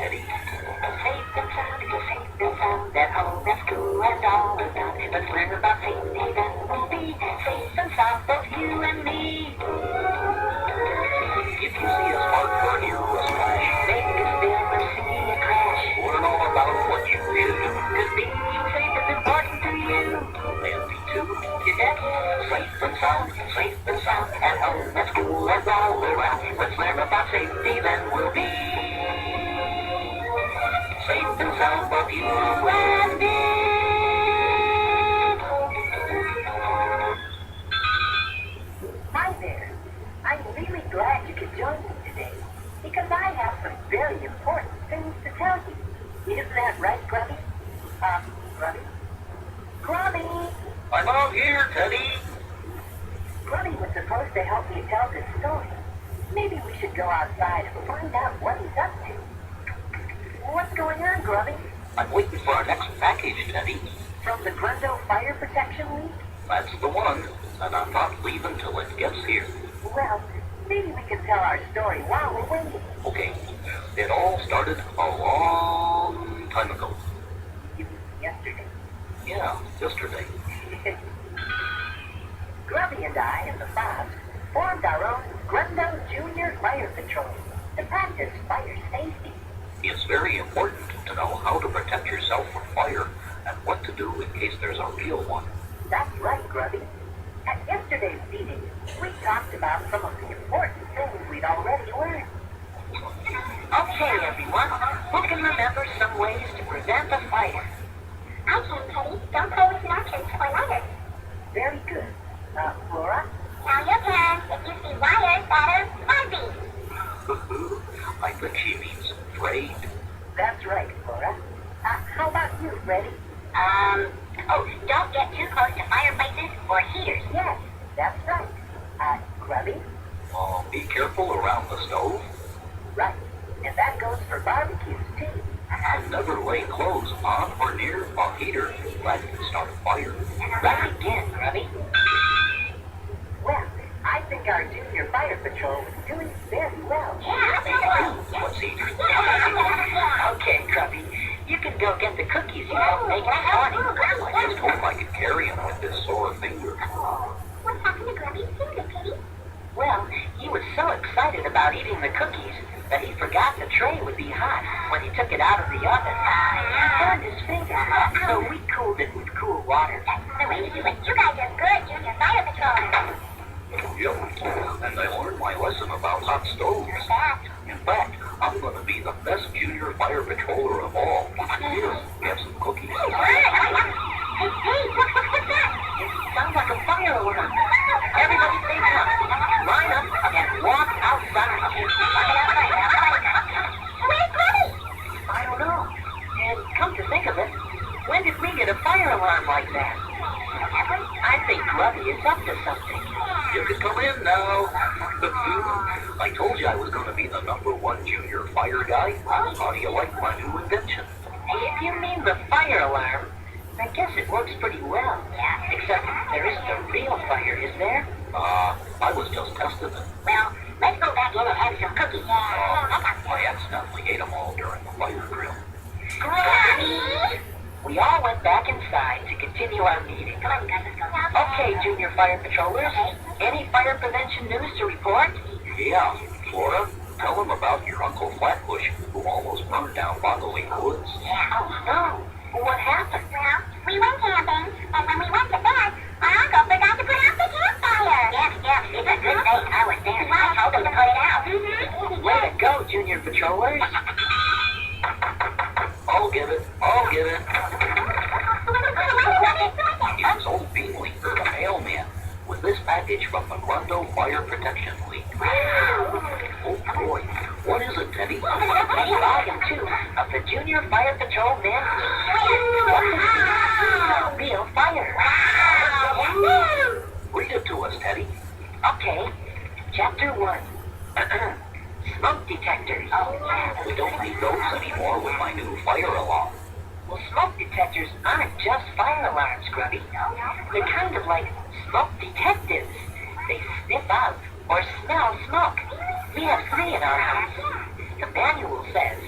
Teddy. Safe and sound, it's safe and sound at home, at school, and all around. Let's learn about safety, then we'll be safe and sound, both you and me. If you see a spark or hear a splash, make a still or see a crash. Learn all about what you should do, 'cause being safe is important to you. And me too. Yes, safe and sound at home, at school, and all around. Let's learn about safety, then we'll be safe and sound, both you and me. Hi there. I'm really glad you could join me today, because I have some very important things to tell you. Isn't that right, Grubby? Grubby? Grubby! I'm out here, Teddy. Grubby was supposed to help me tell this story. Maybe we should go outside and find out what he's up to. What's going on, Grubby? I'm waiting for our next package, Teddy. From the Grundo Fire Protection League? That's the one, and I'm not leaving till it gets here. Well, maybe we can tell our story while we're waiting. Okay. It all started a long time ago. Yesterday? Yeah, yesterday. Grubby and I and the Bobs formed our own Grundo Junior Fire Patrol to practice fire safety. It's very important to know how to protect yourself from fire and what to do in case there's a real one. That's right, Grubby. At yesterday's meeting, we talked about some of the important things we'd already learned. Okay, everyone, who can remember some ways to prevent a fire? I can, Teddy. Don't play with matches or lighters. Very good. Flora? Now your turn. If you see wires that are fuzzy. I think she means frayed. That's right, Flora. How about you, Freddy? Don't get too close to fireplaces or heaters. Yes, that's right. Grubby? Be careful around the stove. Right, and that goes for barbecues, too. And never lay clothes on or near a heater that can start a fire. Right again, Grubby. Well, I think our junior fire patrol is doing very well. Yeah, what's heater? Okay, Grubby. You can go get the cookies you helped make this morning. I just hope I can carry them with this sore finger. What happened to Grubby's finger, Kitty? Well, he was so excited about eating the cookies that he forgot the tray would be hot when he took it out of the oven. He burned his finger, so we cooled it with cool water. That's the way to do it. You guys are good junior fire patrollers. Yep, and I learned my lesson about hot stoves. In fact, I'm going to be the best junior fire patroller of all. Here, get some cookies. Hey, what's that? It sounds like a fire alarm. Everybody stay calm. Line up and walk outside. Where's Grubby? I don't know. And come to think of it, when did we get a fire alarm like that? I think Grubby is up to something. You can come in now. I told you I was going to be the #1 junior fire guy. How do you like my new invention? If you mean the fire alarm, I guess it works pretty well. Yeah. Except there isn't a real fire, is there? I was just testing it. Well, let's go back in and have some cookies. I accidentally ate them all during the fire drill. Grubby! We all went back inside to continue our meeting. Come on, you guys, let's go. Okay, junior fire patrollers. Any fire prevention news to report? Yeah, Flora, tell them about your Uncle Flatbush, who almost burned down Boggling Woods. Yeah, oh no. What happened? Well, we went camping, and when we went to bed, our uncle forgot to put out the campfire. Yeah, it's a good thing I was there. I told him to put it out. Mm-hmm. Way to go, junior patrollers. I'll get it. Here's old Beanley, the mailman, with this package from the Grundo Fire Protection League. Oh boy, what is it, Teddy? Volume 2 of the Junior Fire Patrol Manual. What is the real fire? Read it to us, Teddy. Okay, Chapter 1. Smoke detectors. We don't need those anymore with my new fire alarm. Well, smoke detectors aren't just fire alarms, Grubby. They're kind of like smoke detectives. They sniff out or smell smoke. We have 3 in our house. The manual says,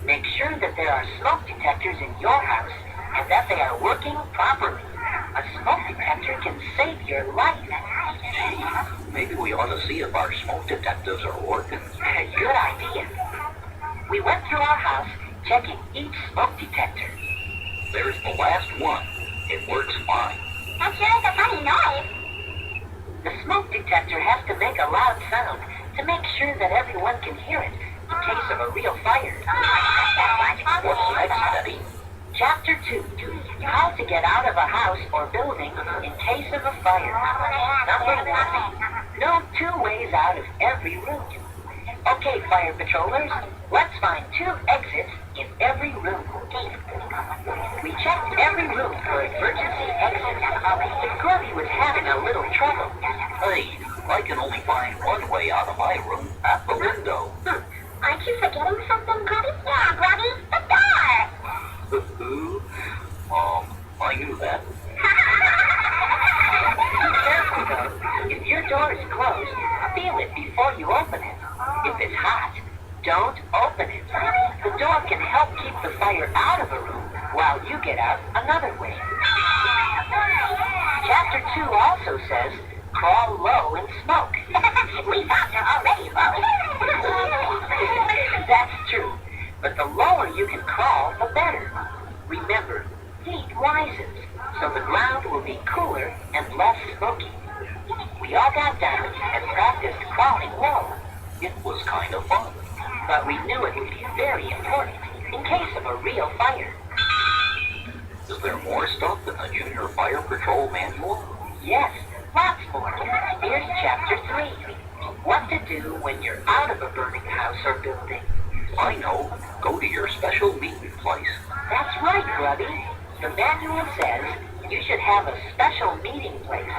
make sure that there are smoke detectors in your house and that they are working properly. A smoke detector can save your life. Maybe we ought to see if our smoke detectors are working. Good idea. We went through our house, checking each smoke detector. There's the last one. It works fine. That sure is a funny noise. The smoke detector has to make a loud sound to make sure that everyone can hear it in case of a real fire. What's next, Teddy? Chapter 2. How to get out of a house or building in case of a fire. Number 1. Know 2 ways out of every room. Okay, fire patrollers, let's find 2 exits in every room. We checked every room for emergency exits. But Grubby was having a little trouble. Hey, I can only find one way out of my room, at the window. Aren't you forgetting something, Grubby? Yeah, Grubby, the door! I knew that. Be careful though. If your door is closed, feel it before you open it. If it's hot, don't open it. The door can help keep the fire out of a room while you get out another way. Chapter 2 also says, crawl low and smoke. We thought you're already low. That's true, but the lower you can crawl, the better. Remember, heat rises, so the ground will be cooler and less smoky. We all got down and practiced crawling low. It was kind of fun. But we knew it would be very important in case of a real fire. Is there more stuff in the Junior Fire Patrol manual? Yes, lots more. Here's Chapter 3. What to do when you're out of a burning house or building. I know. Go to your special meeting place. That's right, Grubby. The manual says you should have a special meeting place.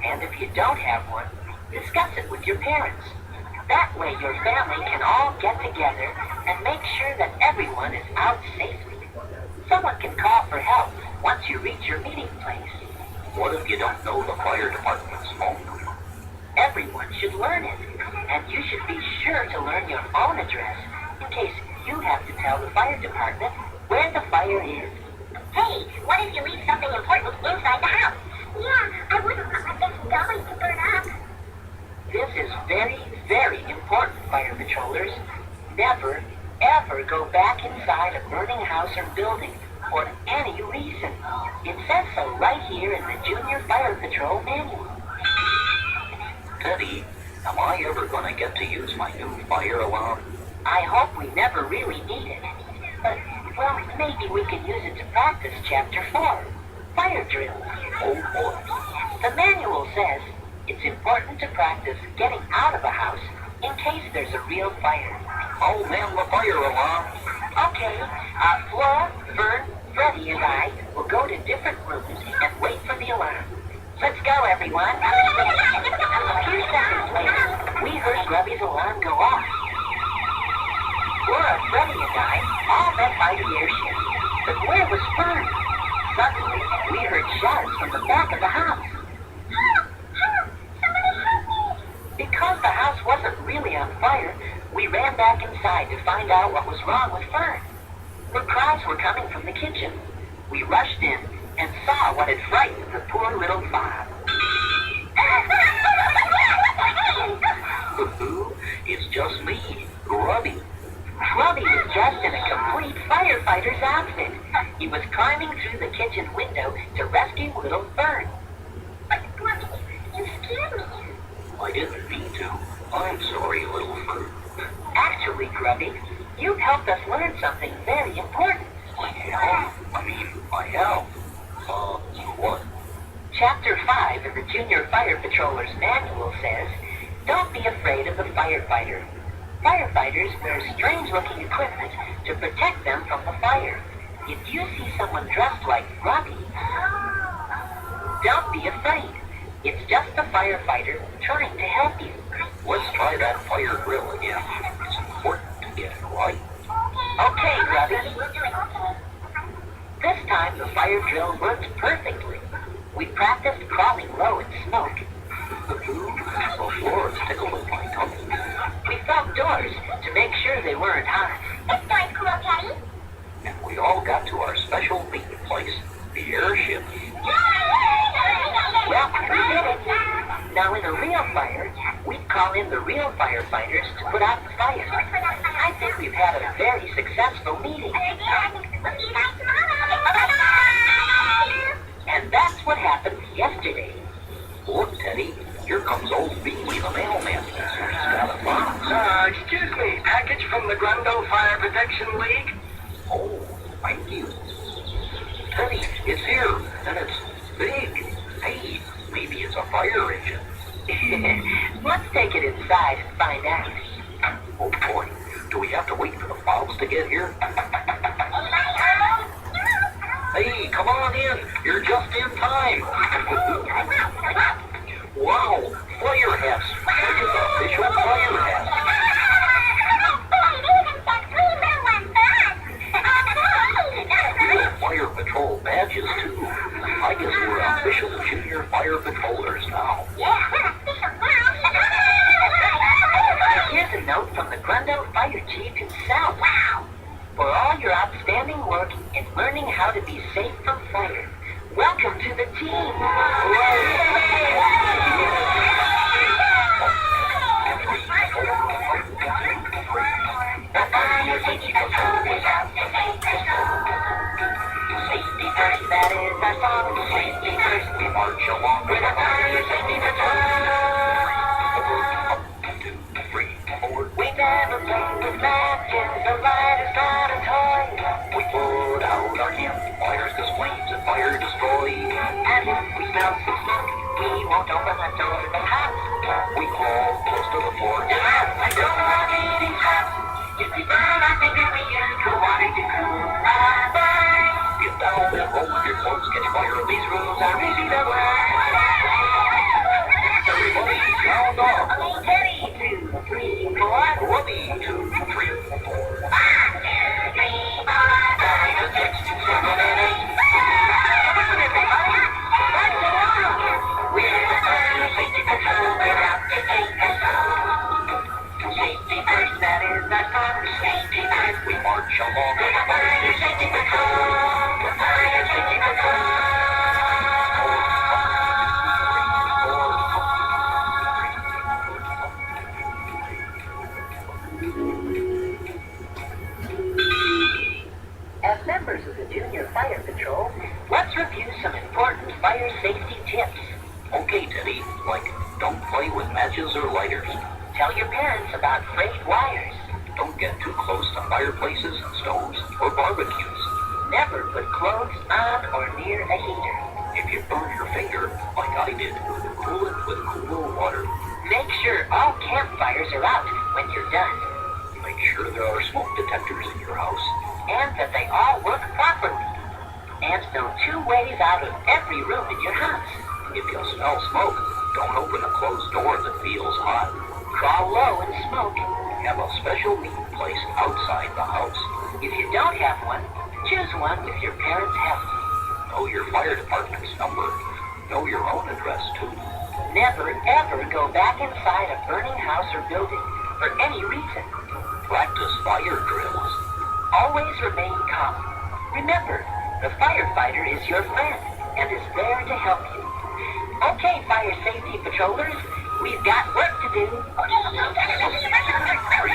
And if you don't have one, discuss it with your parents. That way your family can all get together and make sure that everyone is out safely. Someone can call for help once you reach your meeting place. What if you don't know the fire department's phone? Everyone should learn it, and you should be sure to learn your own address in case you have to tell the fire department where the fire is. Hey, what if you leave something important inside the house? Yeah, I wouldn't want this going to burn up. This is very, very important, fire patrollers. Never, ever go back inside a burning house or building for any reason. It says so right here in the Junior Fire Patrol manual. Teddy, am I ever going to get to use my new fire alarm? I hope we never really need it. But, well, maybe we can use it to practice Chapter 4, fire drills. Oh boy. The manual says it's important to practice getting out of a house in case there's a real fire. I'll man the fire alarm. Okay, Flora, Fern, Freddie, and I will go to different rooms and wait for the alarm. Let's go, everyone. A few seconds later, we heard Grubby's alarm go off. Flora, Freddie, and I all met by the airship. But where was Fern? Suddenly, we heard shouts from the back of the house. Because the house wasn't really on fire, we ran back inside to find out what was wrong with Fern. The cries were coming from the kitchen. We rushed in and saw what had frightened the poor little fob. It's just me, Grubby. Grubby was dressed in a complete firefighter's outfit. He was climbing through the kitchen window to rescue little Fern. But Grubby, you scared me. I didn't mean to. I'm sorry, little Fern. Actually, Grubby, you've helped us learn something very important. I have. What? Chapter 5 in the Junior Fire Patrollers Manual says, don't be afraid of the firefighter. Firefighters wear strange-looking equipment to protect them from the fire. If you see someone dressed like Grubby, don't be afraid. It's just the firefighter trying to help you. Let's try that fire drill again. It's important to get it right. Okay, Grubby. This time the fire drill worked perfectly. We practiced crawling low in smoke. The floor is tickled with my tummy. We felt doors to make sure they weren't hot. This door is cool, Teddy. call in the real firefighters to put out the fire. I think we've had a very successful meeting. And that's what happened yesterday. Look, Teddy, here comes old Beanie the mailman. He's got a box. Excuse me, package from the Grundle Fire Protection League? Oh, thank you. Teddy, it's here, and it's big. Hey, maybe it's a fire engine. Let's take it inside and find out. Oh boy, do we have to wait for the fowls to get here? Hey, come on in. You're just in time. Wow, fire hats. Look at the official fire hats. Real fire patrol badges, too. I guess we're official junior fire patrollers now. Here's a note from the Grundle Fire Chief himself. Wow! For all your outstanding work in learning how to be safe from fire, welcome to the team. Safety first, that is our song. Safety first, We march along with a fire safety patrol. 1, 2, 3, 4. We never play with matches, the lighter's not a toy. We put out our campfires, cause flames and fire destroy. And if we smell some smoke, we won't open the door to the house. We crawl close to the floor. I don't want any house. If we burn, I think that we use the water to cool our minds. Get down and roll with your clothes, catch fire. These rules are easy to learn. Everybody, sound off. Okay, 2, 3, 4. Grubby, 2, 3, 4. 1, 2, 3, 4. 5, 6, 7, and 8. Listen, everybody. Right along. We're the fire safety patrol. We're out to take us home. Safety first, that is our song. Safety first, We march along we're with the fire safety patrol. The fire safety patrol. As members of the Junior Fire Patrol, let's review some important fire safety tips. Okay, Teddy, like, don't play with matches or lighters. Tell your parents about frayed wires. Don't get too close to fireplaces, stoves, or barbecues. Never put clothes on or near a heater. If you burn your finger, like I did, cool it with cool water. Make sure all campfires are out when you're done, Make sure there are smoke detectors in your house. and that they all work properly. And know 2 ways out of every room in your house. If you smell smoke, don't open a closed door that feels hot. Crawl low and smoke. Have a special meeting place outside the house. If you don't have one, choose one with your parents' help. Know your fire department's number. Know your own address, too. Never, ever go back inside a burning house or building for any reason. Practice fire drills. Always remain calm. Remember, the firefighter is your friend and is there to help you. Okay, fire safety patrollers, we've got work to do. 2, 3.